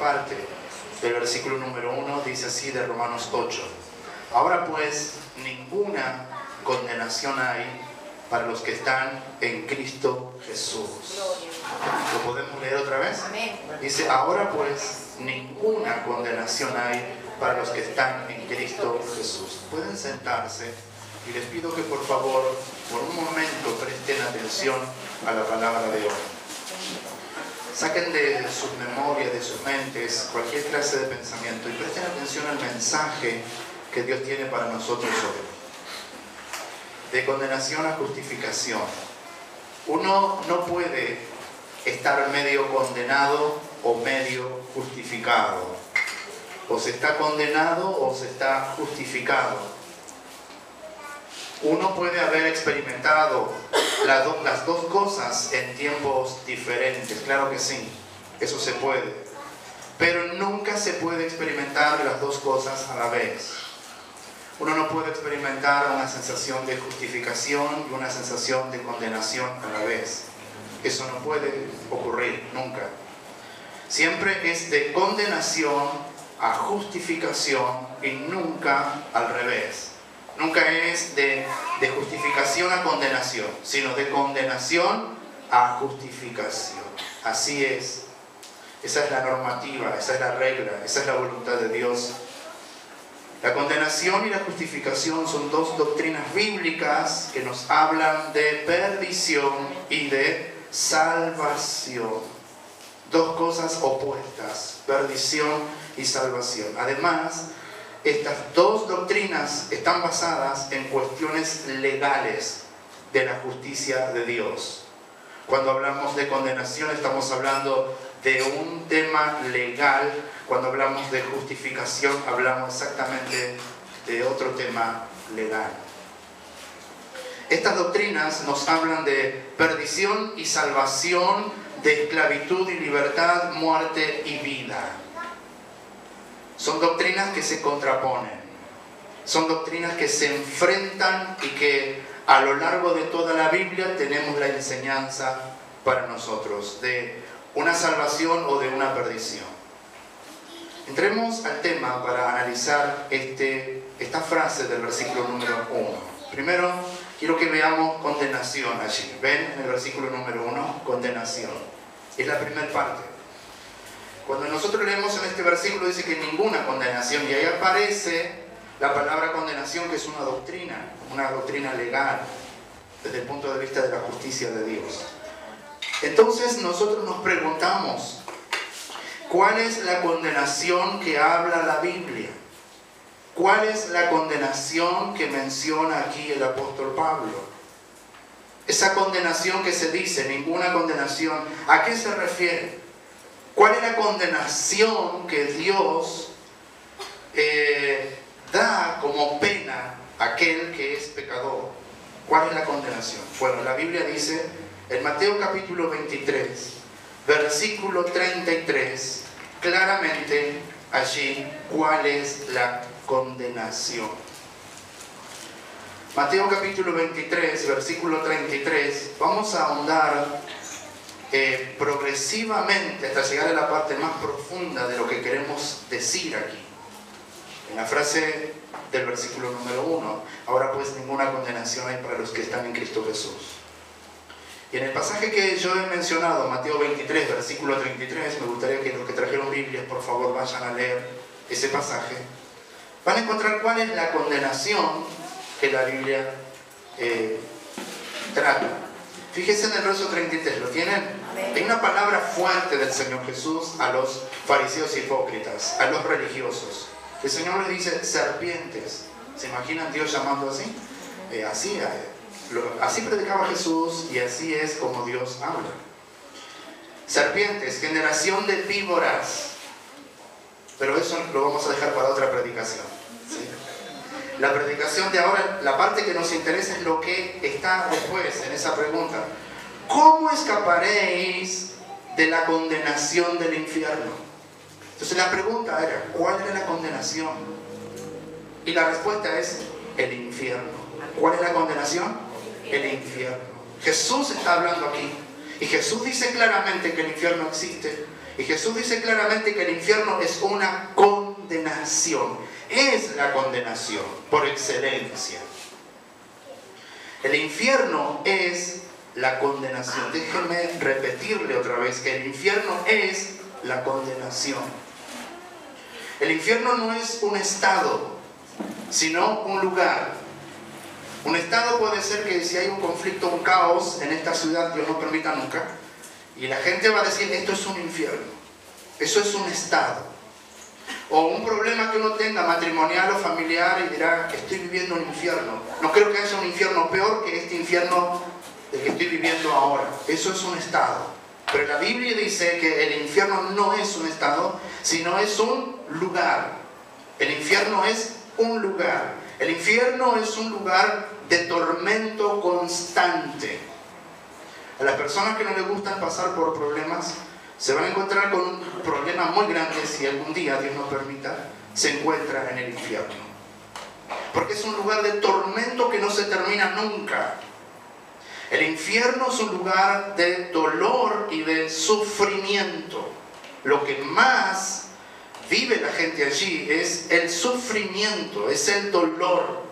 parte del versículo número 1, dice así de Romanos 8. Ahora pues, ninguna condenación hay para los que están en Cristo Jesús. ¿Lo podemos leer otra vez? Dice, ahora pues, ninguna condenación hay para los que están en Cristo Jesús. Pueden sentarse y les pido que por favor, por un momento, presten atención a la palabra de hoy. Saquen de sus memorias, de sus mentes, cualquier clase de pensamiento y presten atención al mensaje que Dios tiene para nosotros hoy. De condenación a justificación. Uno no puede estar medio condenado o medio justificado. O se está condenado o se está justificado. Uno puede haber experimentado las dos cosas en tiempos diferentes, claro que sí, eso se puede. Pero nunca se puede experimentar las dos cosas a la vez. Uno no puede experimentar una sensación de justificación y una sensación de condenación a la vez. Eso no puede ocurrir nunca. Siempre es de condenación a justificación y nunca al revés. Nunca es de justificación a condenación, sino de condenación a justificación. Así es. Esa es la normativa, esa es la regla, esa es la voluntad de Dios. La condenación y la justificación son dos doctrinas bíblicas que nos hablan de perdición y de salvación. Dos cosas opuestas, perdición y salvación. Además, estas dos doctrinas están basadas en cuestiones legales de la justicia de Dios. Cuando hablamos de condenación estamos hablando de un tema legal. Cuando hablamos de justificación hablamos exactamente de otro tema legal. Estas doctrinas nos hablan de perdición y salvación, de esclavitud y libertad, muerte y vida. Son doctrinas que se contraponen, son doctrinas que se enfrentan y que a lo largo de toda la Biblia tenemos la enseñanza para nosotros de una salvación o de una perdición. Entremos al tema para analizar esta frase del versículo número 1. Primero, quiero que veamos condenación allí. ¿Ven en el versículo número 1? Condenación. Es la primera parte. Cuando nosotros leemos en este versículo dice que ninguna condenación, y ahí aparece la palabra condenación, que es una doctrina legal, desde el punto de vista de la justicia de Dios. Entonces nosotros nos preguntamos, ¿cuál es la condenación que habla la Biblia? ¿Cuál es la condenación que menciona aquí el apóstol Pablo? Esa condenación que se dice, ninguna condenación, ¿a qué se refiere? ¿Cuál es la condenación que Dios da como pena a aquel que es pecador? ¿Cuál es la condenación? Bueno, la Biblia dice en Mateo capítulo 23, versículo 33, claramente allí cuál es la condenación. Mateo capítulo 23, versículo 33, vamos a ahondar progresivamente hasta llegar a la parte más profunda de lo que queremos decir aquí. En la frase del versículo número 1, ahora pues ninguna condenación hay para los que están en Cristo Jesús. Y en el pasaje que yo he mencionado, Mateo 23, versículo 33, me gustaría que los que trajeron Biblias, por favor, vayan a leer ese pasaje. Van a encontrar cuál es la condenación que la Biblia trata. Fíjense en el verso 33, ¿lo tienen? Hay una palabra fuerte del Señor Jesús a los fariseos hipócritas, a los religiosos. El Señor les dice serpientes. ¿Se imaginan Dios llamando así? Así predicaba Jesús y así es como Dios habla. Serpientes, generación de víboras. Pero eso lo vamos a dejar para otra predicación, ¿sí? La predicación de ahora, la parte que nos interesa es lo que está después en esa pregunta. ¿Cómo escaparéis de la condenación del infierno? Entonces la pregunta era, ¿cuál es la condenación? Y la respuesta es el infierno. ¿Cuál es la condenación? El infierno. Jesús está hablando aquí. Y Jesús dice claramente que el infierno existe. Y Jesús dice claramente que el infierno es una condenación. Es la condenación por excelencia. El infierno es la condenación. Déjenme repetirle otra vez que el infierno es la condenación. El infierno no es un estado, sino un lugar. Un estado puede ser que si hay un conflicto, un caos en esta ciudad, Dios no permita nunca, y la gente va a decir, esto es un infierno. Eso es un estado. O un problema que uno tenga matrimonial o familiar y dirá, estoy viviendo un infierno. No creo que haya un infierno peor que este infierno del que estoy viviendo ahora. Eso es un estado. Pero la Biblia dice que el infierno no es un estado, sino es un lugar. El infierno es un lugar. El infierno es un lugar de tormento constante. A las personas que no les gustan pasar por problemas, se van a encontrar con un problema muy grande si algún día, Dios nos permita, se encuentra en el infierno. Porque es un lugar de tormento que no se termina nunca. El infierno es un lugar de dolor y de sufrimiento. Lo que más vive la gente allí es el sufrimiento, es el dolor.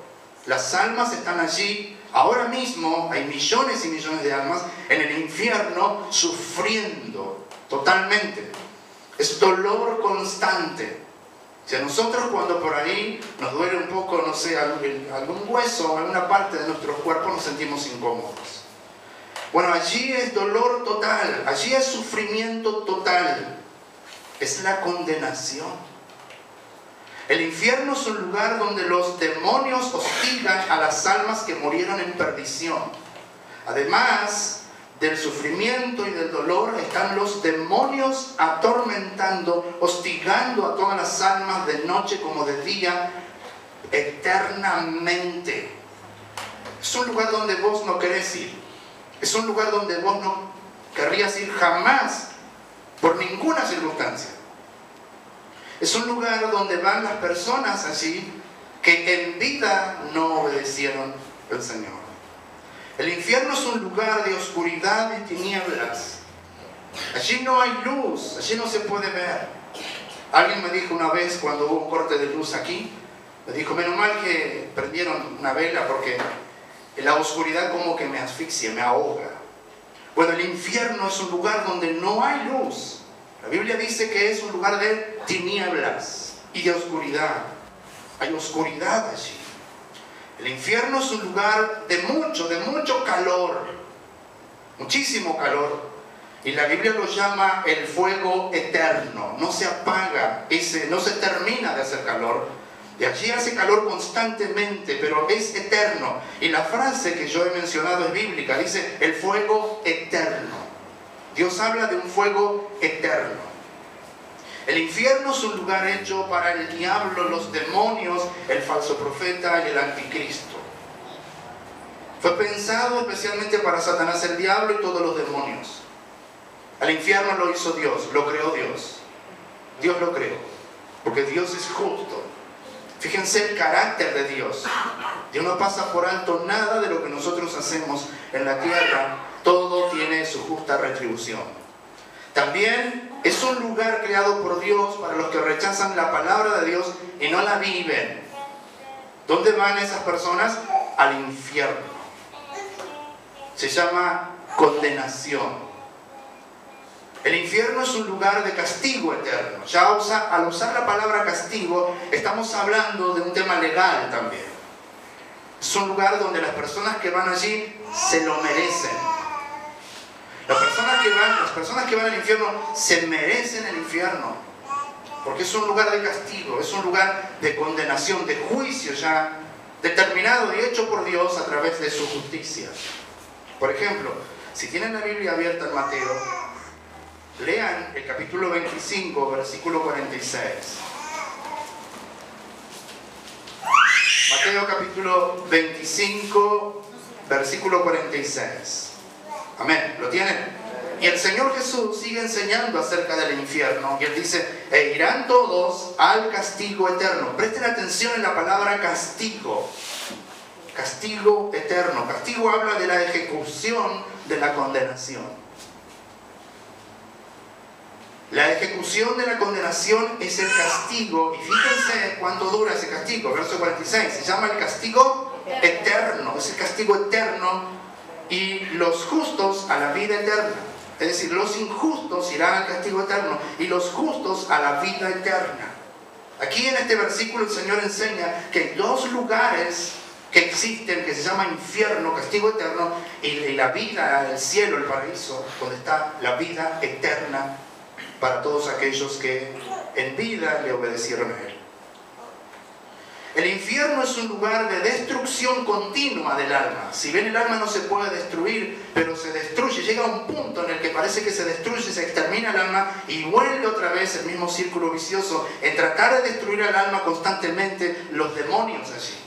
Las almas están allí. Ahora mismo hay millones y millones de almas en el infierno sufriendo totalmente. Es dolor constante. Si a nosotros cuando por ahí nos duele un poco, no sé, algún hueso o alguna parte de nuestro cuerpo, nos sentimos incómodos. Bueno, allí es dolor total, allí es sufrimiento total. Es la condenación. El infierno es un lugar donde los demonios hostigan a las almas que murieron en perdición. Además del sufrimiento y del dolor, están los demonios atormentando, hostigando a todas las almas de noche como de día, eternamente. Es un lugar donde vos no querés ir. Es un lugar donde vos no querrías ir jamás, por ninguna circunstancia. Es un lugar donde van las personas allí que en vida no obedecieron al Señor. El infierno es un lugar de oscuridad y tinieblas. Allí no hay luz, allí no se puede ver. Alguien me dijo una vez cuando hubo un corte de luz aquí, me dijo, menos mal que prendieron una vela porque la oscuridad como que me asfixia, me ahoga. Bueno, el infierno es un lugar donde no hay luz. La Biblia dice que es un lugar de tinieblas y de oscuridad. Hay oscuridad allí. El infierno es un lugar de mucho calor. Muchísimo calor. Y la Biblia lo llama el fuego eterno. No se apaga, no se termina de hacer calor. Y allí hace calor constantemente, pero es eterno. Y la frase que yo he mencionado es bíblica. Dice el fuego eterno. Dios habla de un fuego eterno. El infierno es un lugar hecho para el diablo, los demonios, el falso profeta y el anticristo. Fue pensado especialmente para Satanás, el diablo y todos los demonios. El infierno lo hizo Dios, lo creó Dios. Dios lo creó, porque Dios es justo. Fíjense el carácter de Dios. Dios no pasa por alto nada de lo que nosotros hacemos en la tierra. Todo tiene su justa retribución. También es un lugar creado por Dios para los que rechazan la palabra de Dios y no la viven. ¿Dónde van esas personas? Al infierno. Se llama condenación. El infierno es un lugar de castigo eterno. Ya al usar la palabra castigo, estamos hablando de un tema legal también. Es un lugar donde las personas que van allí se lo merecen. Las personas que van al infierno se merecen el infierno. Porque es un lugar de castigo, es un lugar de condenación, de juicio ya determinado y hecho por Dios a través de su justicia. Por ejemplo, si tienen la Biblia abierta en Mateo, lean el capítulo 25, versículo 46. Mateo capítulo 25, versículo 46. Amén, ¿lo tienen? Y el Señor Jesús sigue enseñando acerca del infierno. Y Él dice, e irán todos al castigo eterno. Presten atención en la palabra castigo. Castigo eterno. Castigo habla de la ejecución de la condenación. La ejecución de la condenación es el castigo. Y fíjense cuánto dura ese castigo. Verso 46. Se llama el castigo eterno. Es el castigo eterno. Y los justos a la vida eterna. Es decir, los injustos irán al castigo eterno. Y los justos a la vida eterna. Aquí en este versículo el Señor enseña que hay dos lugares que existen, que se llama infierno, castigo eterno, y la vida, el cielo, el paraíso, donde está la vida eterna para todos aquellos que en vida le obedecieron a Él. El infierno es un lugar de destrucción continua del alma. Si bien el alma no se puede destruir, pero se destruye, llega a un punto en el que parece que se destruye, se extermina el alma y vuelve otra vez el mismo círculo vicioso en tratar de destruir al alma constantemente los demonios allí.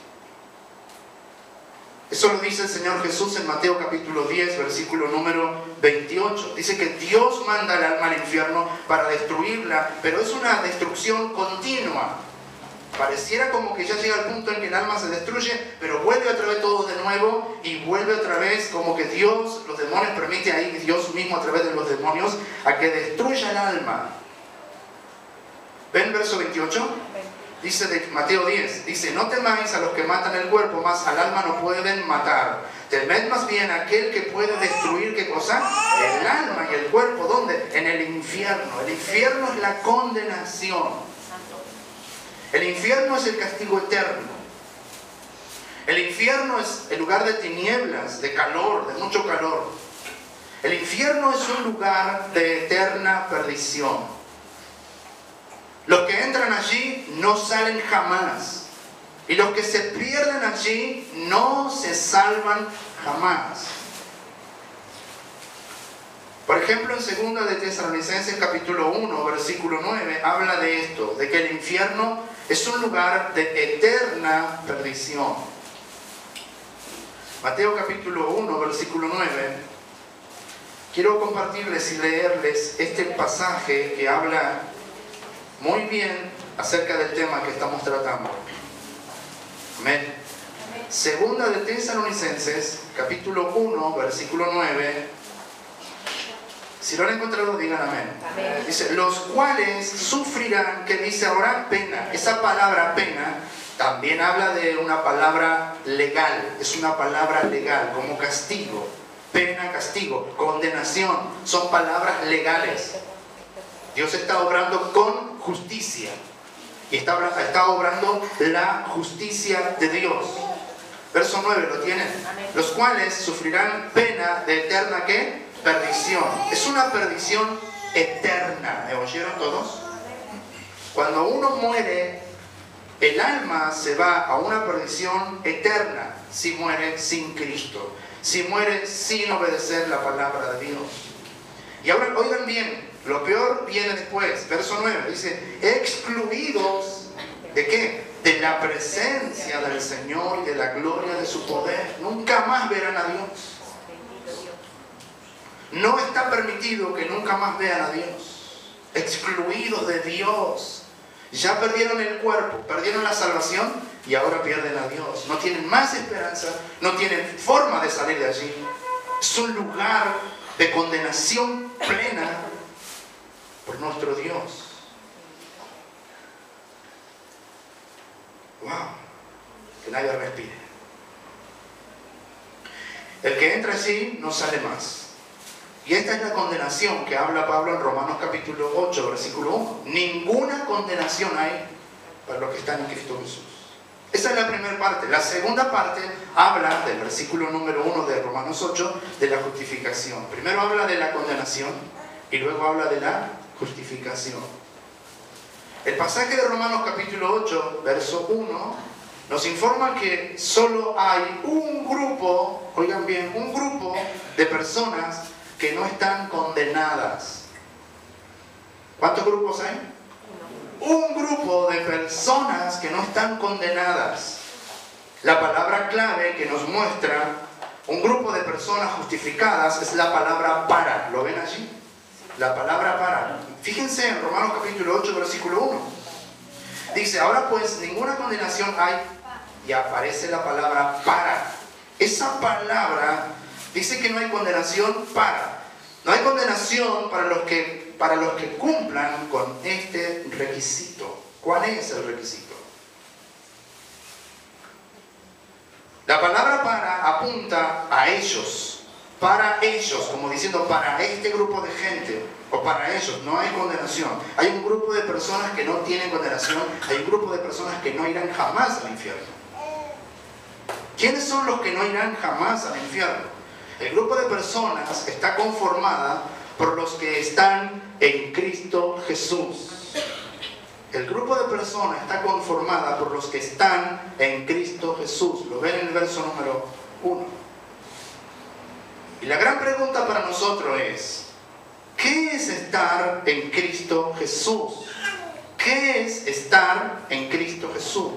Eso lo dice el Señor Jesús en Mateo capítulo 10, versículo número 28. Dice que Dios manda al alma al infierno para destruirla, pero es una destrucción continua. Pareciera como que ya llega el punto en que el alma se destruye, pero vuelve otra vez todo de nuevo y vuelve otra vez como que Dios, los demonios, permite ahí Dios mismo a través de los demonios a que destruya el alma. ¿Ven verso 28? Dice de Mateo 10, dice: no temáis a los que matan el cuerpo, mas al alma no pueden matar. Temed más bien a aquel que puede destruir, ¿qué cosa? El alma y el cuerpo. ¿Dónde? En el infierno. El infierno es la condenación. El infierno es el castigo eterno. El infierno es el lugar de tinieblas, de calor, de mucho calor. El infierno es un lugar de eterna perdición. Los que entran allí no salen jamás. Y los que se pierden allí no se salvan jamás. Por ejemplo, en 2 de Tesalonicenses capítulo 1, versículo 9, habla de esto, de que el infierno es un lugar de eterna perdición. Mateo capítulo 1, versículo 9. Quiero compartirles y leerles este pasaje que habla muy bien acerca del tema que estamos tratando. Amén. 2 de Tesalonicenses capítulo 1, versículo 9. Si lo han encontrado, digan amén. Amén. Dice: los cuales sufrirán, que dice ahora pena. Esa palabra pena también habla de una palabra legal. Es una palabra legal, como castigo. Pena, castigo, condenación. Son palabras legales. Dios está obrando con justicia. Y está obrando la justicia de Dios. Verso 9, ¿lo tienen? Amén. Los cuales sufrirán pena de eterna, ¿qué? Perdición. Es una perdición eterna. ¿Me oyeron todos? Cuando uno muere, el alma se va a una perdición eterna si muere sin Cristo, si muere sin obedecer la palabra de Dios. Y ahora oigan bien, lo peor viene después. Verso 9 dice: excluidos ¿de qué? De la presencia del Señor y de la gloria de su poder. Nunca más verán a Dios. No está permitido que nunca más vean a Dios. Excluidos de Dios. Ya perdieron el cuerpo, perdieron la salvación y ahora pierden a Dios. No tienen más esperanza, no tienen forma de salir de allí. Es un lugar de condenación plena por nuestro Dios. Wow, que nadie respire. El que entra allí no sale más. Y esta es la condenación que habla Pablo en Romanos capítulo 8, versículo 1. Ninguna condenación hay para los que están en Cristo Jesús. Esa es la primera parte. La segunda parte habla del versículo número 1 de Romanos 8, de la justificación. Primero habla de la condenación y luego habla de la justificación. El pasaje de Romanos capítulo 8, verso 1, nos informa que solo hay un grupo, oigan bien, un grupo de personas que no están condenadas. ¿Cuántos grupos hay? Un grupo de personas que no están condenadas. La palabra clave que nos muestra un grupo de personas justificadas es la palabra para. ¿Lo ven allí? La palabra para. Fíjense en Romanos capítulo 8, versículo 1. Dice: ahora pues ninguna condenación hay, y aparece la palabra para. Esa palabra dice que no hay condenación para. No hay condenación para los que para los que cumplan con este requisito. ¿Cuál es el requisito? La palabra para apunta a ellos, para ellos, como diciendo para este grupo de gente, o para ellos, no hay condenación. Hay un grupo de personas que no tienen condenación, hay un grupo de personas que no irán jamás al infierno. ¿Quiénes son los que no irán jamás al infierno? El grupo de personas está conformada por los que están en Cristo Jesús. El grupo de personas está conformada por los que están en Cristo Jesús. Lo ven en el verso número 1. Y la gran pregunta para nosotros es, ¿qué es estar en Cristo Jesús? ¿Qué es estar en Cristo Jesús?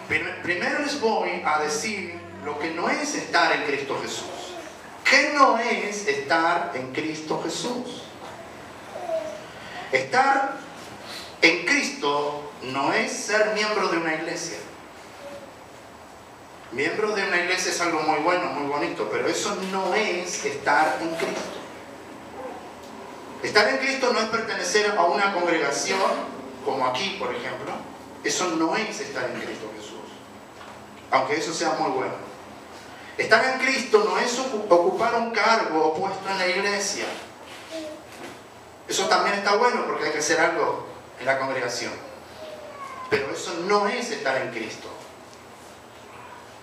Primero les voy a decir lo que no es estar en Cristo Jesús. ¿Qué no es estar en Cristo Jesús? Estar en Cristo no es ser miembro de una iglesia. Miembro de una iglesia es algo muy bueno, muy bonito, pero eso no es estar en Cristo. Estar en Cristo no es pertenecer a una congregación, como aquí, por ejemplo. Eso no es estar en Cristo Jesús, aunque eso sea muy bueno. Estar en Cristo no es ocupar un cargo o puesto en la iglesia. Eso también está bueno porque hay que hacer algo en la congregación. Pero eso no es estar en Cristo.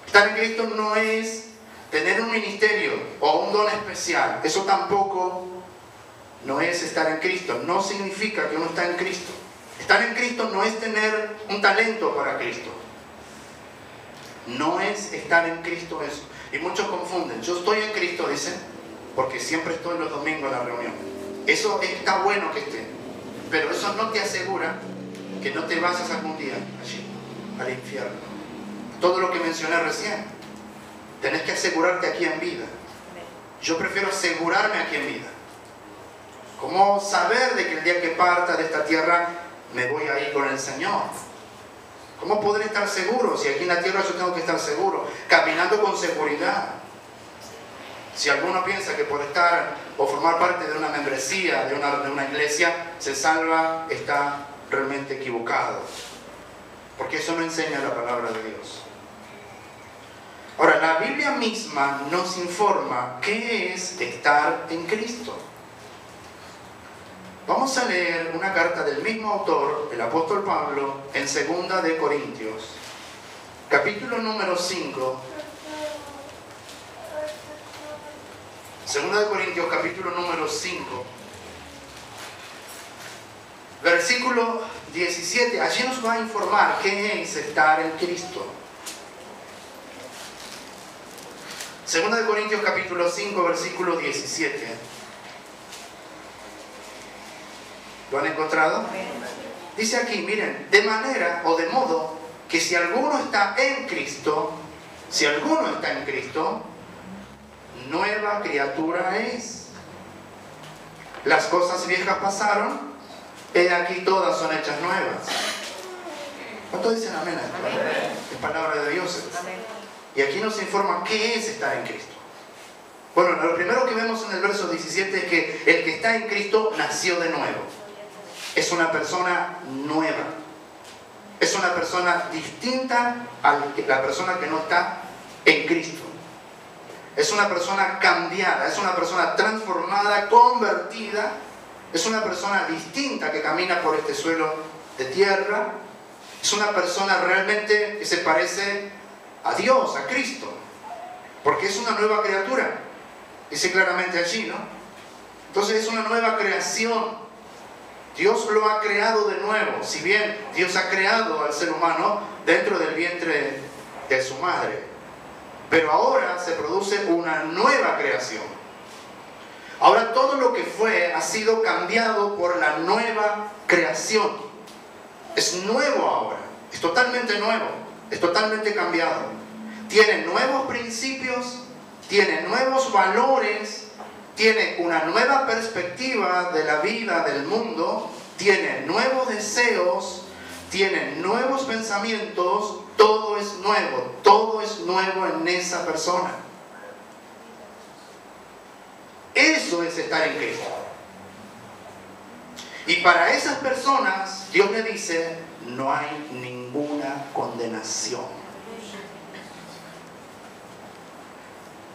Estar en Cristo no es tener un ministerio o un don especial. Eso tampoco no es estar en Cristo. No significa que uno está en Cristo. Estar en Cristo no es tener un talento para Cristo. No es estar en Cristo eso. Y muchos confunden. Yo estoy en Cristo, dicen, porque siempre estoy los domingos en la reunión. Eso está bueno que esté. Pero eso no te asegura que no te vayas algún día allí, al infierno. Todo lo que mencioné recién. Tenés que asegurarte aquí en vida. Yo prefiero asegurarme aquí en vida. ¿Cómo saber de que el día que parta de esta tierra me voy a ir con el Señor? ¿Cómo podré estar seguro si aquí en la tierra yo tengo que estar seguro? Caminando con seguridad. Si alguno piensa que por estar o formar parte de una membresía, de una iglesia, se salva, está realmente equivocado. Porque eso no enseña la palabra de Dios. Ahora, la Biblia misma nos informa qué es estar en Cristo. Vamos a leer una carta del mismo autor, el apóstol Pablo, en 2 de Corintios, capítulo número 5. 2 de Corintios, capítulo número 5, versículo 17. Allí nos va a informar qué es estar en Cristo. 2 de Corintios, capítulo 5, versículo 17. ¿Lo han encontrado? Dice aquí, miren, de manera o de modo que si alguno está en Cristo, nueva criatura es. Las cosas viejas pasaron, he aquí todas son hechas nuevas. ¿Cuántos dicen amén? Es palabra de Dios. Y aquí nos informa qué es estar en Cristo. Bueno, lo primero que vemos en el verso 17 es que el que está en Cristo nació de nuevo. Es una persona nueva. Es una persona distinta a la persona que no está en Cristo. Es una persona cambiada, es una persona transformada, convertida. Es una persona distinta que camina por este suelo de tierra. Es una persona realmente que se parece a Dios, a Cristo. Porque es una nueva criatura. Dice claramente allí, ¿no? Entonces es una nueva creación. Dios lo ha creado de nuevo. Si bien Dios ha creado al ser humano dentro del vientre de su madre. Pero ahora se produce una nueva creación. Ahora todo lo que fue ha sido cambiado por la nueva creación. Es nuevo ahora. Es totalmente nuevo. Es totalmente cambiado. Tiene nuevos principios. Tiene nuevos valores. Tiene una nueva perspectiva de la vida, del mundo. Tiene nuevos deseos. Tiene nuevos pensamientos. Todo es nuevo en esa persona. Eso es estar en Cristo. Y para esas personas, Dios le dice, no hay ninguna condenación.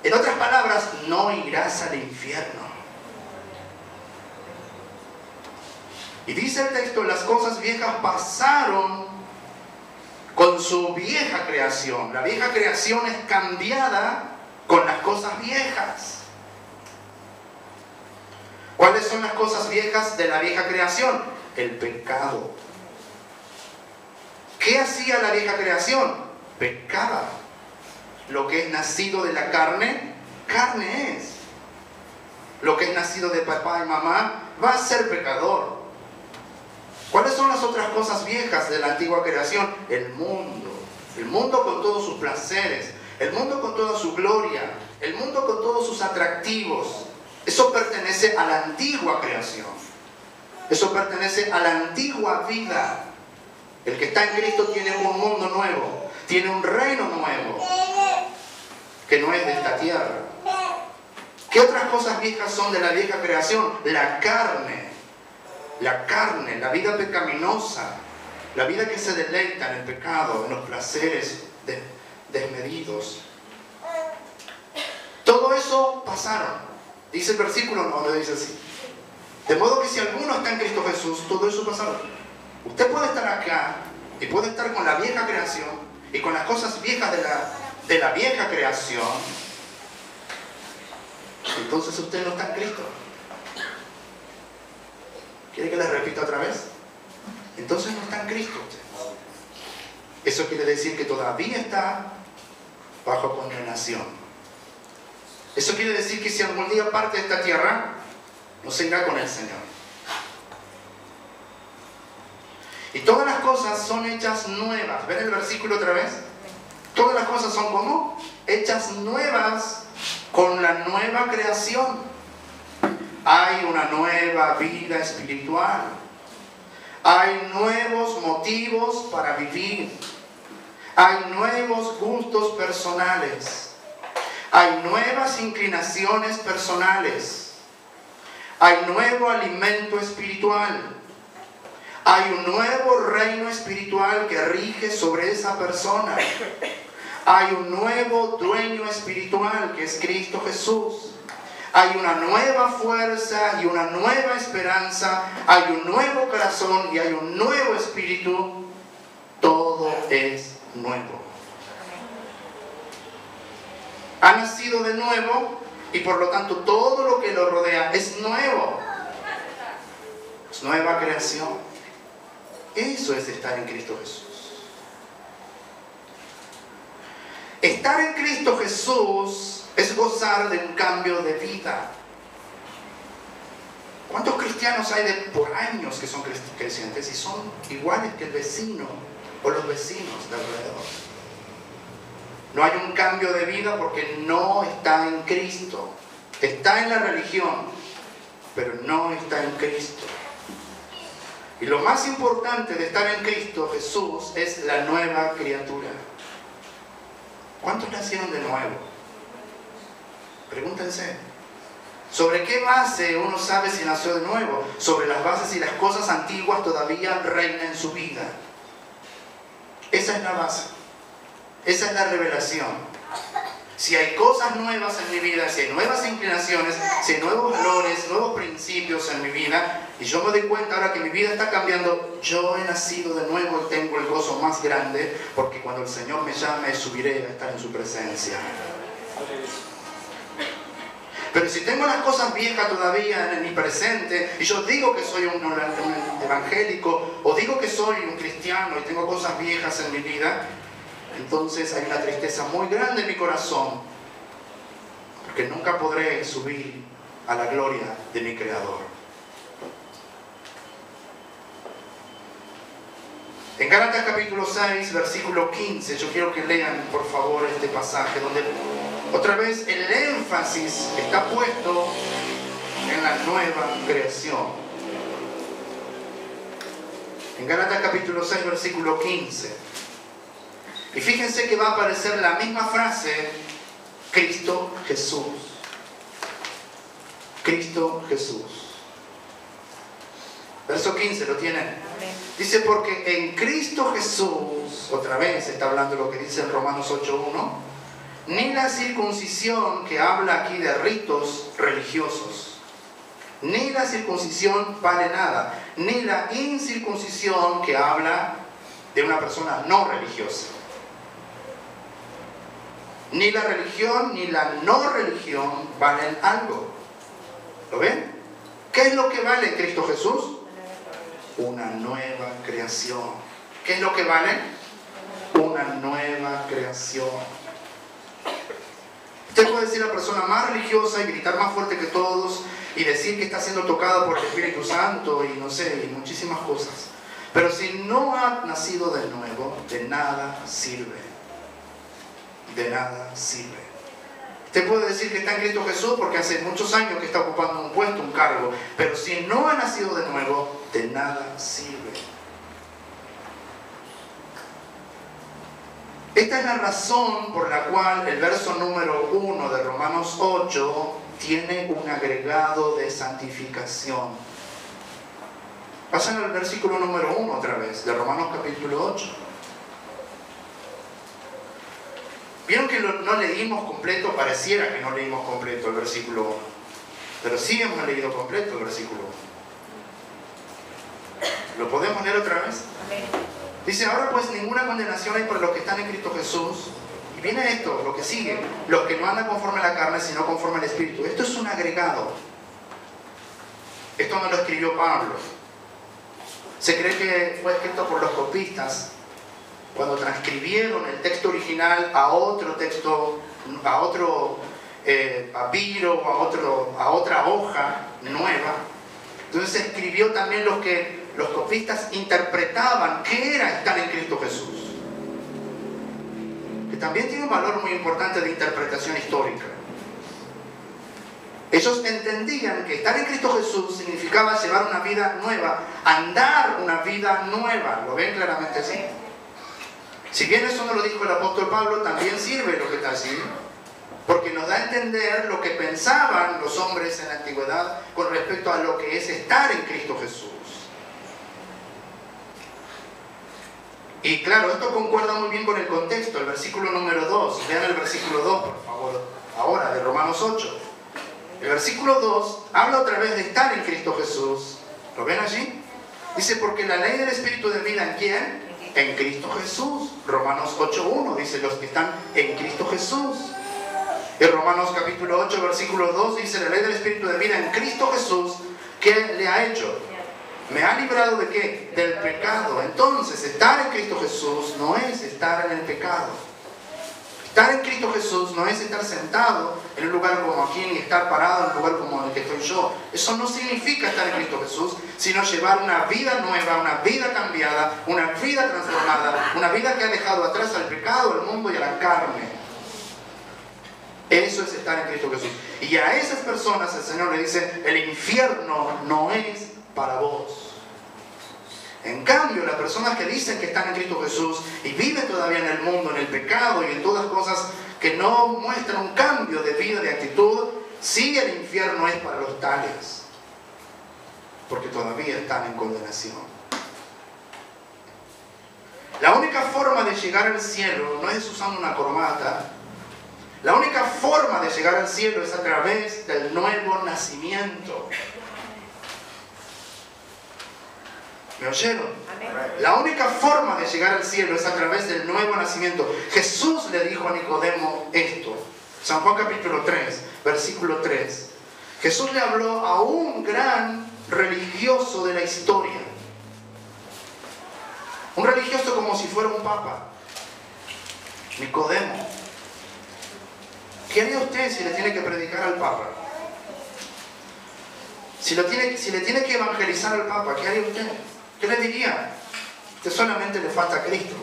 En otras palabras, no irás al infierno. Y dice el texto, las cosas viejas pasaron con su vieja creación. La vieja creación es cambiada con las cosas viejas. ¿Cuáles son las cosas viejas de la vieja creación? El pecado. ¿Qué hacía la vieja creación? Pecaba. Lo que es nacido de la carne, carne es. Lo que es nacido de papá y mamá va a ser pecador. ¿Cuáles son las otras cosas viejas de la antigua creación? El mundo. El mundo con todos sus placeres. El mundo con toda su gloria. El mundo con todos sus atractivos. Eso pertenece a la antigua creación. Eso pertenece a la antigua vida. El que está en Cristo tiene un mundo nuevo. Tiene un reino nuevo. Que no es de esta tierra. ¿Qué otras cosas viejas son de la vieja creación? La carne. La carne, la vida pecaminosa. La vida que se deleita en el pecado, en los placeres desmedidos. Todo eso pasaron. Dice el versículo, no lo dice así. De modo que si alguno está en Cristo Jesús, todo eso pasará. Usted puede estar acá y puede estar con la vieja creación y con las cosas viejas de la vieja creación. Entonces usted no está en Cristo. ¿Quiere que le repita otra vez? Entonces no está en Cristo usted. Eso quiere decir que todavía está bajo condenación. Eso quiere decir que si algún día parte de esta tierra, no se irá con el Señor. Y todas las cosas son hechas nuevas. ¿Ven el versículo otra vez? Todas las cosas son ¿cómo? Hechas nuevas con la nueva creación. Hay una nueva vida espiritual. Hay nuevos motivos para vivir. Hay nuevos gustos personales. Hay nuevas inclinaciones personales. Hay nuevo alimento espiritual. Hay un nuevo reino espiritual que rige sobre esa persona. Hay un nuevo dueño espiritual que es Cristo Jesús. Hay una nueva fuerza y una nueva esperanza. Hay un nuevo corazón y hay un nuevo espíritu. Todo es nuevo. Ha nacido de nuevo y por lo tanto todo lo que lo rodea es nuevo. Es nueva creación. Eso es estar en Cristo Jesús. Estar en Cristo Jesús es gozar de un cambio de vida. ¿Cuántos cristianos hay de por años que son creyentes y son iguales que el vecino o los vecinos de alrededor? No hay un cambio de vida porque no está en Cristo. Está en la religión, pero no está en Cristo. Y lo más importante de estar en Cristo Jesús es la nueva criatura. ¿Cuántos nacieron de nuevo? Pregúntense. ¿Sobre qué base uno sabe si nació de nuevo? Sobre las bases y las cosas antiguas todavía reinan en su vida. Esa es la base. Esa es la revelación. Si hay cosas nuevas en mi vida, si hay nuevas inclinaciones, si hay nuevos valores, nuevos principios en mi vida, y yo me doy cuenta ahora que mi vida está cambiando, yo he nacido de nuevo y tengo el gozo más grande, porque cuando el Señor me llame, subiré a estar en su presencia. Pero si tengo las cosas viejas todavía en mi presente, y yo digo que soy un evangélico, o digo que soy un cristiano y tengo cosas viejas en mi vida, entonces hay una tristeza muy grande en mi corazón, porque nunca podré subir a la gloria de mi Creador. En Gálatas capítulo 6, versículo 15, yo quiero que lean por favor este pasaje, donde otra vez el énfasis está puesto en la nueva creación. En Gálatas capítulo 6, versículo 15. Y fíjense que va a aparecer la misma frase, Cristo Jesús. Cristo Jesús. Verso 15, ¿lo tienen? Dice, porque en Cristo Jesús, otra vez está hablando lo que dice en Romanos 8:1, ni la circuncisión, que habla aquí de ritos religiosos, ni la circuncisión vale nada, ni la incircuncisión, que habla de una persona no religiosa. Ni la religión ni la no religión valen algo. ¿Lo ven? ¿Qué es lo que vale en Cristo Jesús? Una nueva creación. ¿Qué es lo que vale? Una nueva creación. Usted puede ser la persona más religiosa y gritar más fuerte que todos y decir que está siendo tocada por el Espíritu Santo y no sé, y muchísimas cosas. Pero si no ha nacido de nuevo, de nada sirve. De nada sirve. Usted puede decir que está en Cristo Jesús porque hace muchos años que está ocupando un puesto, un cargo, pero si no ha nacido de nuevo, de nada sirve. Esta es la razón por la cual el verso número 1 de Romanos 8 tiene un agregado de santificación. Pasan al versículo número 1 otra vez, de Romanos capítulo 8. Vieron que no leímos completo, pareciera que no leímos completo el versículo 1, pero sí hemos leído completo el versículo 1. ¿Lo podemos leer otra vez? Amén. Dice, ahora pues ninguna condenación hay para los que están en Cristo Jesús. Y viene esto, lo que sigue, los que no andan conforme a la carne, sino conforme al Espíritu. Esto es un agregado. Esto no lo escribió Pablo. Se cree que fue escrito por los copistas cuando transcribieron el texto original a otro texto, a otro papiro, a otra hoja nueva. Entonces se escribió también los que los copistas interpretaban qué era estar en Cristo Jesús, que también tiene un valor muy importante de interpretación histórica. Ellos entendían que estar en Cristo Jesús significaba llevar una vida nueva, andar una vida nueva. ¿Lo ven claramente así? Si bien eso no lo dijo el apóstol Pablo, también sirve lo que está allí, porque nos da a entender lo que pensaban los hombres en la antigüedad con respecto a lo que es estar en Cristo Jesús. Y claro, esto concuerda muy bien con el contexto, el versículo número 2. Vean el versículo 2, por favor, ahora, de Romanos 8. El versículo 2 habla otra vez de estar en Cristo Jesús. ¿Lo ven allí? Dice, porque la ley del Espíritu de vida, ¿en quién? En Cristo Jesús. Romanos 8:1 dice, los que están en Cristo Jesús. En Romanos capítulo 8, versículo 2 dice, la ley del Espíritu de vida en Cristo Jesús, ¿qué le ha hecho? ¿Me ha librado de qué? Del pecado. Entonces, estar en Cristo Jesús no es estar en el pecado. Estar en Cristo Jesús no es estar sentado en un lugar como aquí, ni estar parado en un lugar como el que estoy yo. Eso no significa estar en Cristo Jesús, sino llevar una vida nueva, una vida cambiada, una vida transformada, una vida que ha dejado atrás al pecado, al mundo y a la carne. Eso es estar en Cristo Jesús. Y a esas personas el Señor le dice, el infierno no es para vos. En cambio, las personas que dicen que están en Cristo Jesús y viven todavía en el mundo, en el pecado y en todas cosas que no muestran un cambio de vida, de actitud, sí, el infierno es para los tales, porque todavía están en condenación. La única forma de llegar al cielo no es usando una corbata. La única forma de llegar al cielo es a través del nuevo nacimiento. ¿Me oyeron? La única forma de llegar al cielo es a través del nuevo nacimiento. Jesús le dijo a Nicodemo esto. San Juan capítulo 3, versículo 3. Jesús le habló a un gran religioso de la historia. Un religioso como si fuera un papa. Nicodemo. ¿Qué haría usted si le tiene que predicar al papa? Si le tiene que evangelizar al papa, ¿qué haría usted? ¿Qué le diría? Usted solamente le falta a Cristo.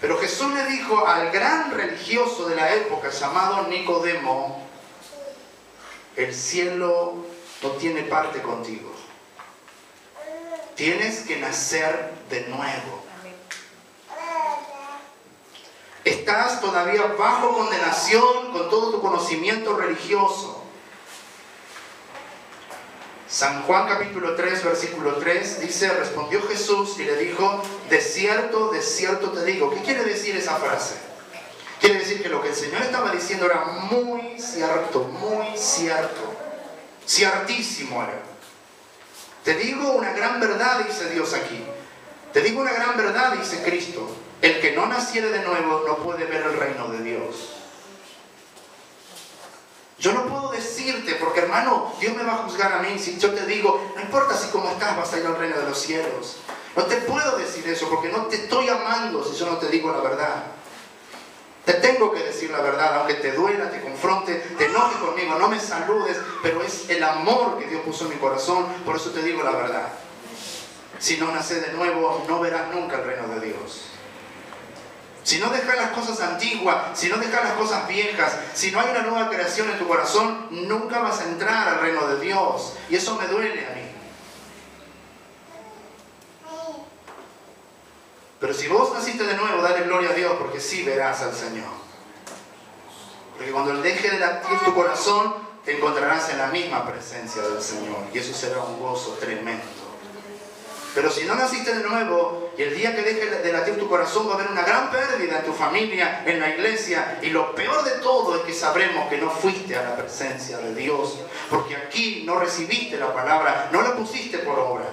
Pero Jesús le dijo al gran religioso de la época llamado Nicodemo, el cielo no tiene parte contigo. Tienes que nacer de nuevo. Estás todavía bajo condenación con todo tu conocimiento religioso. San Juan capítulo 3, versículo 3 dice, respondió Jesús y le dijo, de cierto te digo. ¿Qué quiere decir esa frase? Quiere decir que lo que el Señor estaba diciendo era muy cierto, ciertísimo era. Te digo una gran verdad, dice Dios aquí. Te digo una gran verdad, dice Cristo. El que no naciere de nuevo no puede ver el reino de Dios. Yo no puedo decirte, porque hermano, Dios me va a juzgar a mí si yo te digo, no importa si cómo estás, vas a ir al reino de los cielos. No te puedo decir eso, porque no te estoy amando si yo no te digo la verdad. Te tengo que decir la verdad, aunque te duela, te confronte, te enoje conmigo, no me saludes, pero es el amor que Dios puso en mi corazón, por eso te digo la verdad. Si no naces de nuevo, no verás nunca el reino de Dios. Si no dejas las cosas antiguas, si no dejas las cosas viejas, si no hay una nueva creación en tu corazón, nunca vas a entrar al reino de Dios. Y eso me duele a mí. Pero si vos naciste de nuevo, dale gloria a Dios, porque sí verás al Señor. Porque cuando Él deje de latir tu corazón, te encontrarás en la misma presencia del Señor. Y eso será un gozo tremendo. Pero si no naciste de nuevo, y el día que deje de latir tu corazón va a haber una gran pérdida en tu familia, en la iglesia, y lo peor de todo es que sabremos que no fuiste a la presencia de Dios, porque aquí no recibiste la palabra, no la pusiste por obra.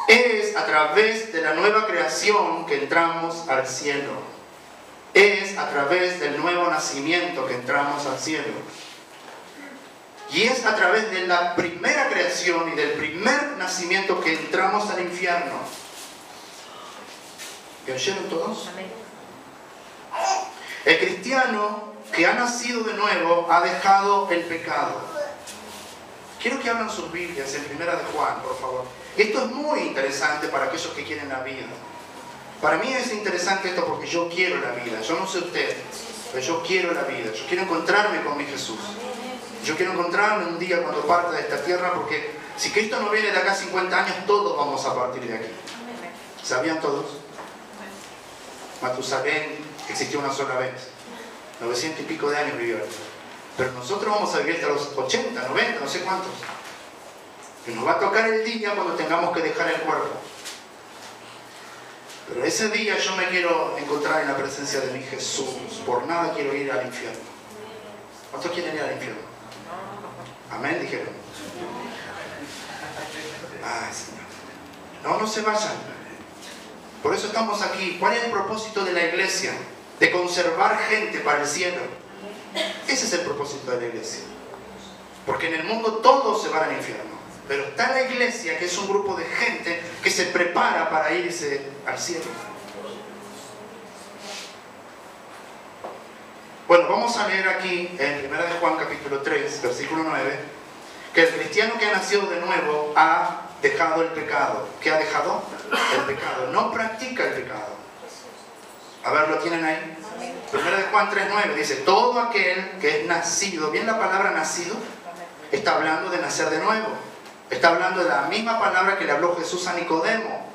Es a través de la nueva creación que entramos al cielo. Es a través del nuevo nacimiento que entramos al cielo. Y es a través de la primera creación y del primer nacimiento que entramos al infierno. ¿Me oyeron todos? Amén. El cristiano que ha nacido de nuevo ha dejado el pecado. Quiero que abran sus Biblias en Primera de Juan, por favor. Esto es muy interesante para aquellos que quieren la vida. Para mí es interesante esto porque yo quiero la vida. Yo no sé usted, pero yo quiero la vida. Yo quiero encontrarme con mi Jesús. Yo quiero encontrarme un día cuando parta de esta tierra, porque si Cristo no viene de acá 50 años, todos vamos a partir de aquí. ¿Sabían todos? Matusalén existió una sola vez. 900 y pico de años vivió. Pero nosotros vamos a vivir hasta los 80, 90, no sé cuántos. Y nos va a tocar el día cuando tengamos que dejar el cuerpo. Pero ese día yo me quiero encontrar en la presencia de mi Jesús. Por nada quiero ir al infierno. ¿Cuántos quieren ir al infierno? Amén, dijeron. Ay, Señor. No se vayan. Por eso estamos aquí. ¿Cuál es el propósito de la iglesia? De conservar gente para el cielo. Ese es el propósito de la iglesia. Porque en el mundo todos se van al infierno. Pero está la iglesia, que es un grupo de gente que se prepara para irse al cielo. Bueno, vamos a leer aquí en 1 de Juan capítulo 3, versículo 9, que el cristiano que ha nacido de nuevo ha dejado el pecado. ¿Qué ha dejado? El pecado. No practica el pecado. A ver, ¿lo tienen ahí? 1 de Juan 3, 9 dice, todo aquel que es nacido, bien la palabra nacido, está hablando de nacer de nuevo. Está hablando de la misma palabra que le habló Jesús a Nicodemo.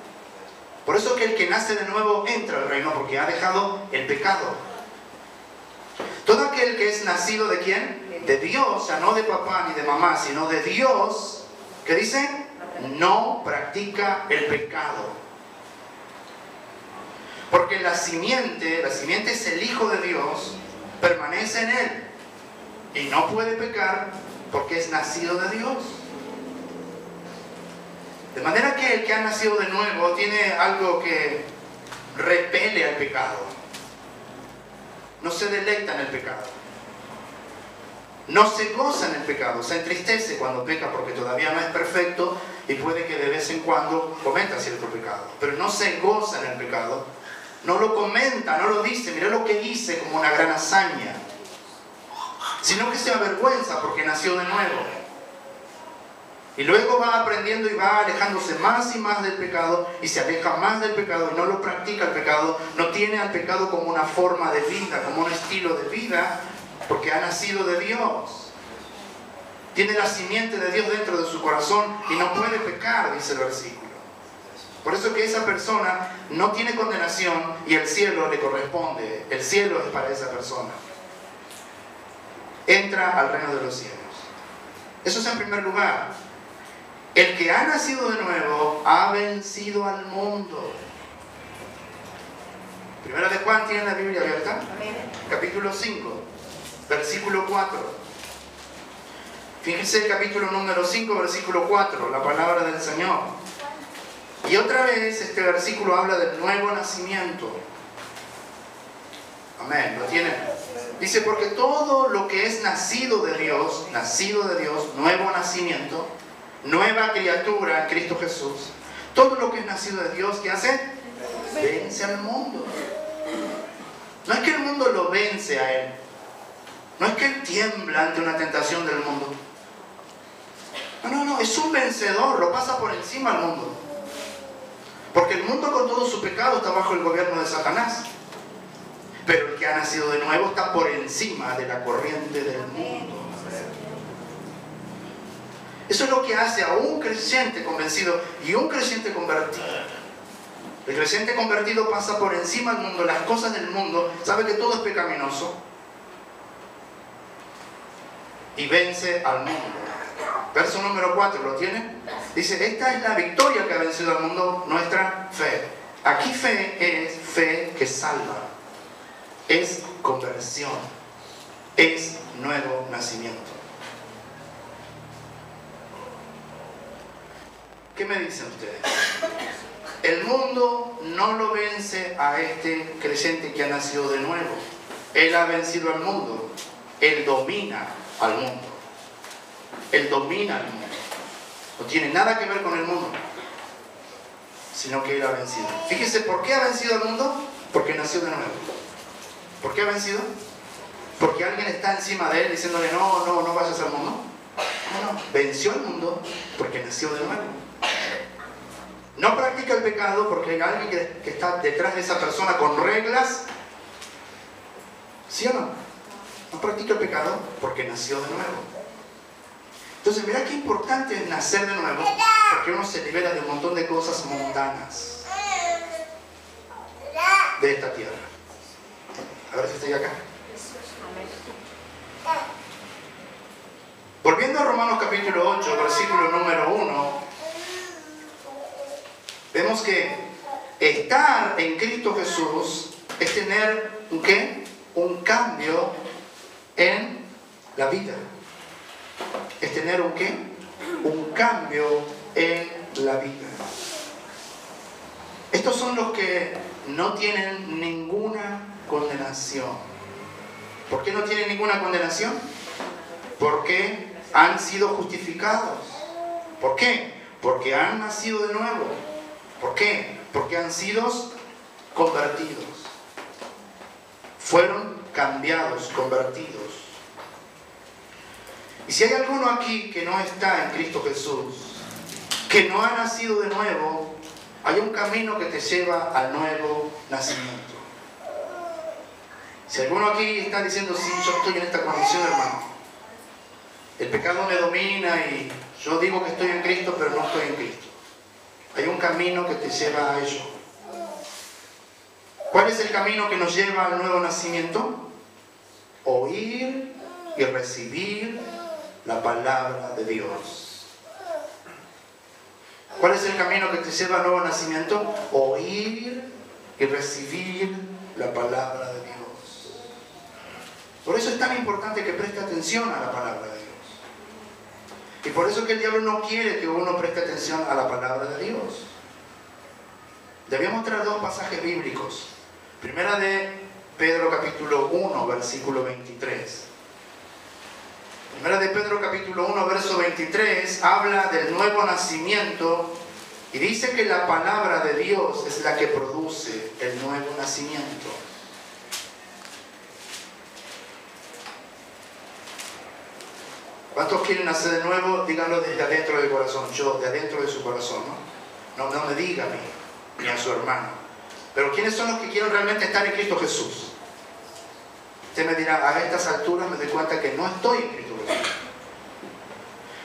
Por eso que el que nace de nuevo entra al reino, porque ha dejado el pecado. Todo aquel que es nacido ¿de quién? De Dios, o sea, no de papá ni de mamá, sino de Dios. ¿Qué dice? No practica el pecado. Porque la simiente es el Hijo de Dios, permanece en Él. Y no puede pecar porque es nacido de Dios. De manera que el que ha nacido de nuevo tiene algo que repele al pecado. No se deleita en el pecado. No se goza en el pecado. Se entristece cuando peca porque todavía no es perfecto y puede que de vez en cuando cometa cierto pecado. Pero no se goza en el pecado. No lo comenta, no lo dice. Mirá lo que hice como una gran hazaña. Sino que se avergüenza porque nació de nuevo. Y luego va aprendiendo y va alejándose más y más del pecado y se aleja más del pecado y no lo practica el pecado, no tiene al pecado como una forma de vida, como un estilo de vida, porque ha nacido de Dios. Tiene la simiente de Dios dentro de su corazón y no puede pecar, dice el versículo. Por eso que esa persona no tiene condenación y el cielo le corresponde. El cielo es para esa persona. entra al reino de los cielos. Eso es en primer lugar. El que ha nacido de nuevo ha vencido al mundo. Primera de Juan, ¿tienen la Biblia abierta? Capítulo 5, versículo 4. Fíjense el capítulo número 5, versículo 4, la palabra del Señor. Y otra vez este versículo habla del nuevo nacimiento. Amén, ¿lo tienen? Dice, porque todo lo que es nacido de Dios, nuevo nacimiento, nueva criatura en Cristo Jesús, todo lo que es nacido de Dios, ¿qué hace? Vence al mundo. No es que el mundo lo vence a él. No es que él tiembla ante una tentación del mundo. No, es un vencedor, lo pasa por encima al mundo. Porque el mundo con todo su pecado está bajo el gobierno de Satanás. Pero el que ha nacido de nuevo está por encima de la corriente del mundo. Eso es lo que hace a un creyente convencido y un creyente convertido. El creyente convertido pasa por encima del mundo, las cosas del mundo, sabe que todo es pecaminoso y vence al mundo. Verso número 4, ¿lo tienen? Dice, esta es la victoria que ha vencido al mundo, nuestra fe. Aquí fe es fe que salva, es conversión, es nuevo nacimiento. ¿Qué me dicen ustedes? El mundo no lo vence a este creyente que ha nacido de nuevo. Él ha vencido al mundo. Él domina al mundo. Él domina al mundo. No tiene nada que ver con el mundo, sino que Él ha vencido. Fíjese, ¿por qué ha vencido al mundo? Porque nació de nuevo. ¿Por qué ha vencido? Porque alguien está encima de Él diciéndole, no vayas al mundo. No, venció al mundo porque nació de nuevo. No practica el pecado porque hay alguien que está detrás de esa persona con reglas. ¿Sí o no? No practica el pecado porque nació de nuevo. Entonces, mirá qué importante es nacer de nuevo, porque uno se libera de un montón de cosas mundanas de esta tierra. A ver si estoy acá. Volviendo a Romanos capítulo 8, versículo número 1, vemos que estar en Cristo Jesús es tener ¿un qué? Un cambio en la vida. Es tener ¿un qué? Un cambio en la vida. Estos son los que no tienen ninguna condenación. ¿Por qué no tienen ninguna condenación? Porque han sido justificados. ¿Por qué? Porque han nacido de nuevo. ¿Por qué? Porque han sido convertidos. Fueron cambiados, convertidos. Y si hay alguno aquí que no está en Cristo Jesús, que no ha nacido de nuevo, hay un camino que te lleva al nuevo nacimiento. Si alguno aquí está diciendo, sí, yo estoy en esta condición, hermano, el pecado me domina y yo digo que estoy en Cristo, pero no estoy en Cristo. Hay un camino que te lleva a ello. ¿Cuál es el camino que nos lleva al nuevo nacimiento? Oír y recibir la palabra de Dios. ¿Cuál es el camino que te lleva al nuevo nacimiento? Oír y recibir la palabra de Dios. Por eso es tan importante que preste atención a la palabra de Dios. Y por eso es que el diablo no quiere que uno preste atención a la palabra de Dios. Le voy a mostrar dos pasajes bíblicos. Primera de Pedro capítulo 1, versículo 23. Primera de Pedro capítulo 1, verso 23 habla del nuevo nacimiento y dice que la palabra de Dios es la que produce el nuevo nacimiento. ¿Cuántos quieren nacer de nuevo? Díganlo desde adentro del corazón. Yo, de adentro de su corazón, ¿no? No me diga a mí, ni a su hermano. Pero ¿quiénes son los que quieren realmente estar en Cristo Jesús? Usted me dirá, a estas alturas me doy cuenta que no estoy en Cristo Jesús.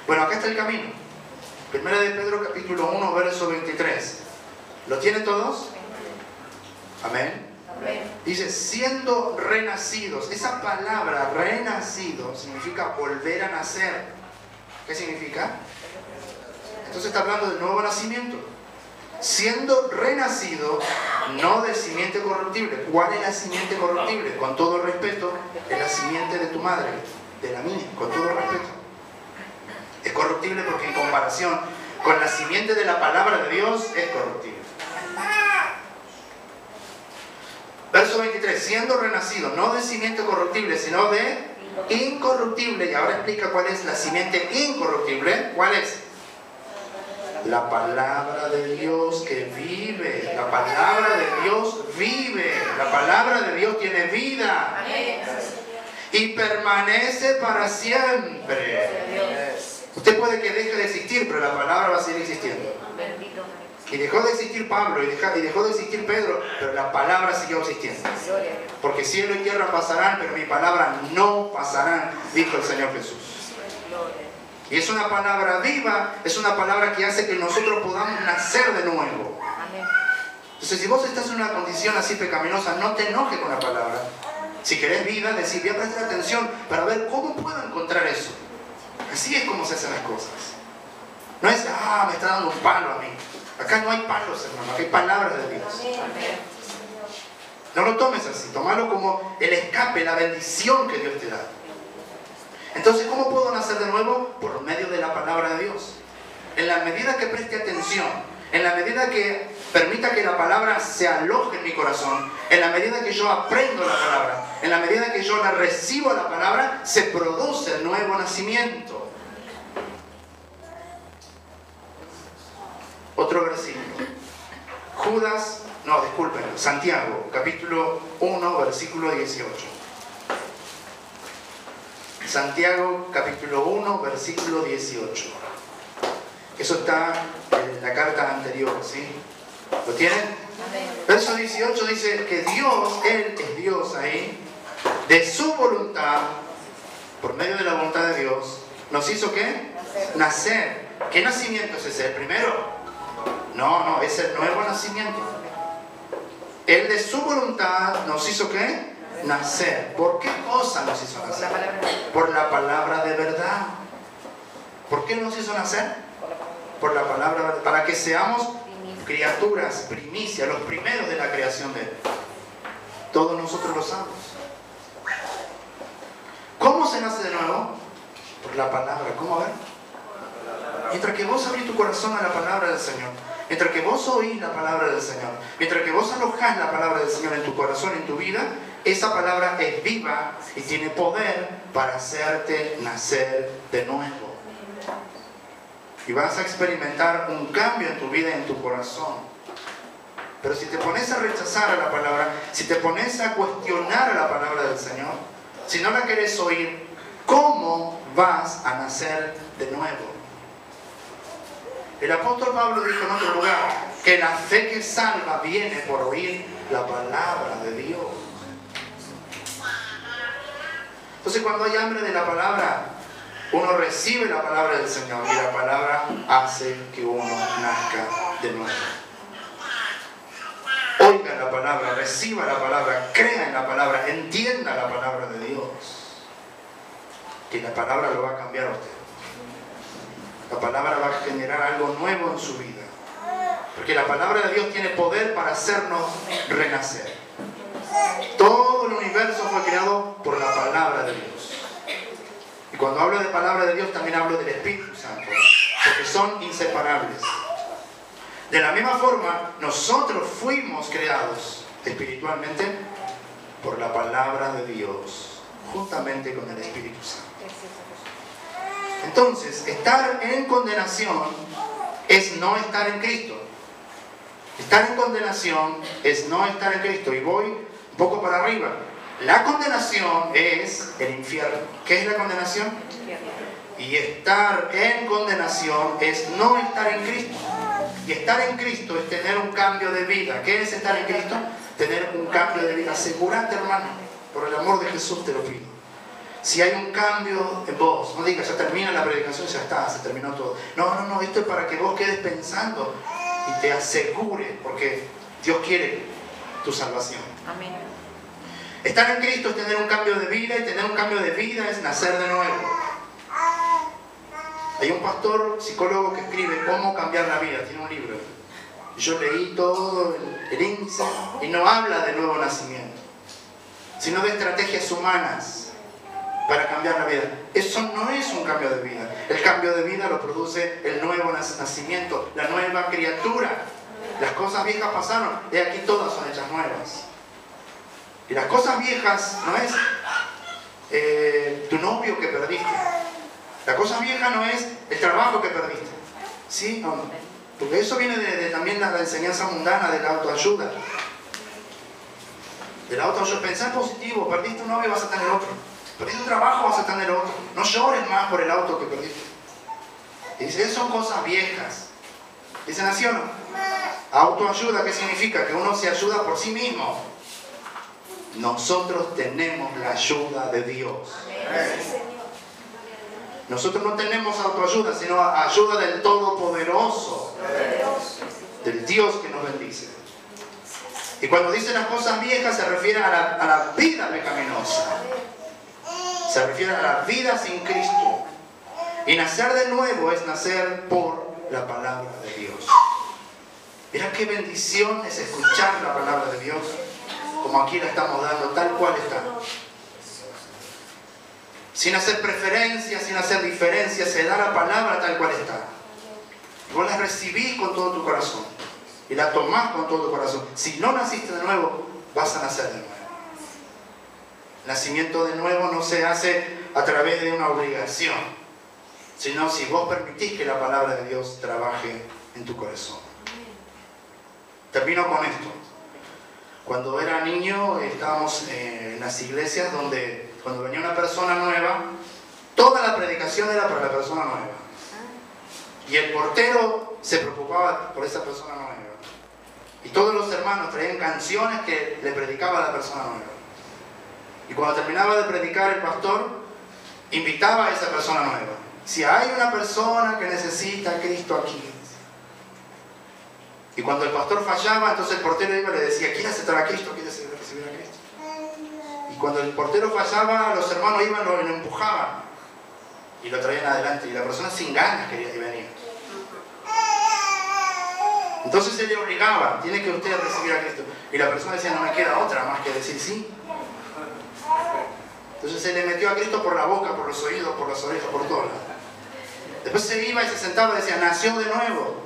Bueno, acá está el camino. Primera de Pedro capítulo 1, verso 23. ¿Lo tienen todos? Amén. Dice, siendo renacidos. Esa palabra renacido significa volver a nacer. ¿Qué significa? Entonces está hablando del nuevo nacimiento. Siendo renacido, no de simiente corruptible. ¿Cuál es la simiente corruptible? Con todo respeto, es la simiente de tu madre, de la mía, con todo respeto. Es corruptible porque en comparación con la simiente de la palabra de Dios es corruptible. Verso 23, siendo renacido, no de simiente corruptible, sino de incorruptible. Y ahora explica cuál es la simiente incorruptible. ¿Cuál es? La palabra de Dios que vive. La palabra de Dios vive. La palabra de Dios tiene vida. Y permanece para siempre. Usted puede que deje de existir, pero la palabra va a seguir existiendo. Y dejó de existir Pablo, y dejó de existir Pedro, pero la palabra siguió existiendo. Porque cielo y tierra pasarán, pero mi palabra no pasarán, dijo el Señor Jesús. Y es una palabra viva, es una palabra que hace que nosotros podamos nacer de nuevo. Entonces, si vos estás en una condición así pecaminosa, no te enojes con la palabra. Si querés vida, decir, voy a prestar atención para ver cómo puedo encontrar eso. Así es como se hacen las cosas. No es, me está dando un palo a mí. Acá no hay palos, hermano, acá hay palabras de Dios. No lo tomes así, tomalo como el escape, la bendición que Dios te da. Entonces, ¿cómo puedo nacer de nuevo? Por medio de la palabra de Dios. En la medida que preste atención, en la medida que permita que la palabra se aloje en mi corazón, en la medida que yo aprendo la palabra, en la medida que yo la recibo la palabra, se produce el nuevo nacimiento. Otro versículo. Santiago, capítulo 1, versículo 18. Santiago, capítulo 1, versículo 18. Eso está en la carta anterior, ¿sí? ¿Lo tienen? Verso 18 dice que Dios, Él es Dios ahí, de su voluntad, por medio de la voluntad de Dios, nos hizo ¿qué? Nacer. ¿Qué nacimiento es ese? ¿El primero? No, es el nuevo nacimiento. Él de su voluntad nos hizo ¿qué? Nacer. ¿Por qué cosa nos hizo nacer? Por la palabra de verdad. ¿Por qué nos hizo nacer? Por la palabra de verdad. Para que seamos criaturas, primicia, los primeros de la creación de Él. Todos nosotros lo sabemos. ¿Cómo se nace de nuevo? Por la palabra. ¿Cómo? A ver. Mientras que vos abrís tu corazón a la palabra del Señor, mientras que vos oís la palabra del Señor, mientras que vos alojás la palabra del Señor en tu corazón, en tu vida, esa palabra es viva y tiene poder para hacerte nacer de nuevo. Y vas a experimentar un cambio en tu vida y en tu corazón. Pero si te pones a rechazar a la palabra, si te pones a cuestionar a la palabra del Señor, si no la querés oír, ¿cómo vas a nacer de nuevo? El apóstol Pablo dijo en otro lugar que la fe que salva viene por oír la palabra de Dios. Entonces, cuando hay hambre de la palabra, uno recibe la palabra del Señor y la palabra hace que uno nazca de nuevo. Oiga la palabra, reciba la palabra, crea en la palabra, entienda la palabra de Dios. Que la palabra lo va a cambiar a usted. La palabra va a generar algo nuevo en su vida. Porque la palabra de Dios tiene poder para hacernos renacer. Todo el universo fue creado por la palabra de Dios. Y cuando hablo de palabra de Dios también hablo del Espíritu Santo. Porque son inseparables. De la misma forma, nosotros fuimos creados espiritualmente por la palabra de Dios. Juntamente con el Espíritu Santo. Entonces, estar en condenación es no estar en Cristo. Estar en condenación es no estar en Cristo. Y voy un poco para arriba. La condenación es el infierno. ¿Qué es la condenación? Y estar en condenación es no estar en Cristo. Y estar en Cristo es tener un cambio de vida. ¿Qué es estar en Cristo? Tener un cambio de vida. Asegúrate, hermano, por el amor de Jesús te lo pido. Si hay un cambio en vos, no digas, ya termina la predicación, ya está, se terminó todo. No, esto es para que vos quedes pensando y te asegure, porque Dios quiere tu salvación. Amén. Estar en Cristo es tener un cambio de vida, y tener un cambio de vida es nacer de nuevo. Hay un pastor psicólogo que escribe cómo cambiar la vida, tiene un libro. Yo leí todo el índice y no habla de nuevo nacimiento, sino de estrategias humanas para cambiar la vida. Eso no es un cambio de vida. El cambio de vida lo produce el nuevo nacimiento, la nueva criatura. Las cosas viejas pasaron, y aquí todas son hechas nuevas. Y las cosas viejas no es tu novio que perdiste. La cosa vieja no es el trabajo que perdiste. ¿Sí o no? Porque eso viene también de la enseñanza mundana de la autoayuda. De la autoayuda. Pensar positivo. Perdiste un novio, vas a tener otro. Perdiste un trabajo, vas a tener otro. No llores más por el auto que perdiste. Y dice, esas son cosas viejas. ¿Dicen así o no? Autoayuda, ¿qué significa? Que uno se ayuda por sí mismo. Nosotros tenemos la ayuda de Dios. Nosotros no tenemos autoayuda, sino ayuda del Todopoderoso, del Dios que nos bendice. Y cuando dice las cosas viejas se refiere a la vida pecaminosa. Se refiere a la vida sin Cristo. Y nacer de nuevo es nacer por la palabra de Dios. Mira qué bendición es escuchar la palabra de Dios, como aquí la estamos dando, tal cual está. Sin hacer preferencias, sin hacer diferencias, se da la palabra tal cual está. Y vos la recibís con todo tu corazón. Y la tomás con todo tu corazón. Si no naciste de nuevo, vas a nacer de nuevo. Nacimiento de nuevo no se hace a través de una obligación, sino si vos permitís que la palabra de Dios trabaje en tu corazón. Termino con esto. Cuando era niño estábamos en las iglesias donde cuando venía una persona nueva, toda la predicación era para la persona nueva. Y el portero se preocupaba por esa persona nueva. Y todos los hermanos traían canciones que le predicaba a la persona nueva. Y cuando terminaba de predicar el pastor, invitaba a esa persona nueva. Si hay una persona que necesita a Cristo aquí. Y cuando el pastor fallaba, entonces el portero iba y le decía, ¿quiere aceptar a Cristo? ¿Quiere recibir a Cristo? Y cuando el portero fallaba, los hermanos iban y lo empujaban. Y lo traían adelante. Y la persona sin ganas quería venir. Entonces él le obligaba, tiene que usted recibir a Cristo. Y la persona decía, no me queda otra más que decir sí. Entonces se le metió a Cristo por la boca, por los oídos, por las orejas, por todo. Después se iba y se sentaba y decía, nació de nuevo.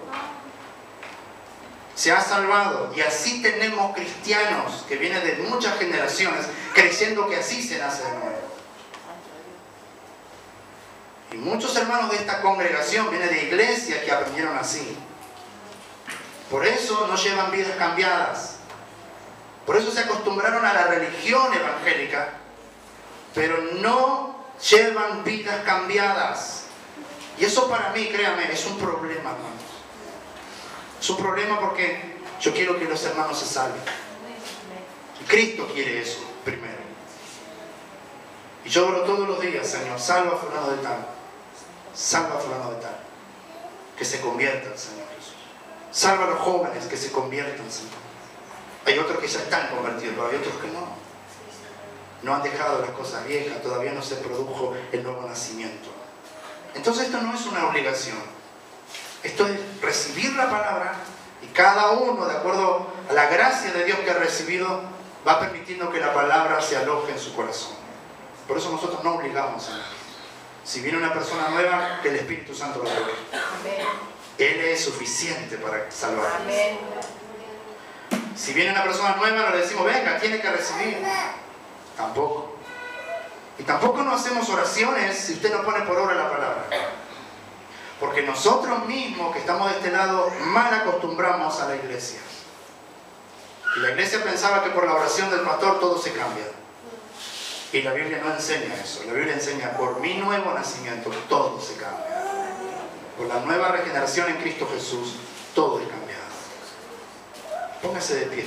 Se ha salvado. Y así tenemos cristianos que vienen de muchas generaciones creyendo que así se nace de nuevo. Y muchos hermanos de esta congregación vienen de iglesias que aprendieron así. Por eso no llevan vidas cambiadas. Por eso se acostumbraron a la religión evangélica, pero no llevan vidas cambiadas. Y eso para mí, créame, es un problema, hermanos. Es un problema porque yo quiero que los hermanos se salven. Y Cristo quiere eso primero. Y yo oro todos los días, Señor, salva a fulano de tal. Salva a fulano de tal. Que se conviertan, Señor Jesús. Salva a los jóvenes que se conviertan, Señor. Hay otros que ya están convertidos, pero hay otros que no. No han dejado las cosas viejas, todavía no se produjo el nuevo nacimiento. Entonces esto no es una obligación. Esto es recibir la palabra y cada uno, de acuerdo a la gracia de Dios que ha recibido, va permitiendo que la palabra se aloje en su corazón. Por eso nosotros no obligamos a nadie. Si viene una persona nueva, que el Espíritu Santo lo toque. Él es suficiente para salvar. Si viene una persona nueva, no le decimos, venga, tiene que recibir. Tampoco. Y tampoco no hacemos oraciones si usted no pone por obra la palabra. Porque nosotros mismos que estamos de este lado mal acostumbramos a la iglesia. Y la iglesia pensaba que por la oración del pastor todo se cambia. Y la Biblia no enseña eso. La Biblia enseña por mi nuevo nacimiento todo se cambia. Por la nueva regeneración en Cristo Jesús todo es cambiado. Póngase de pie.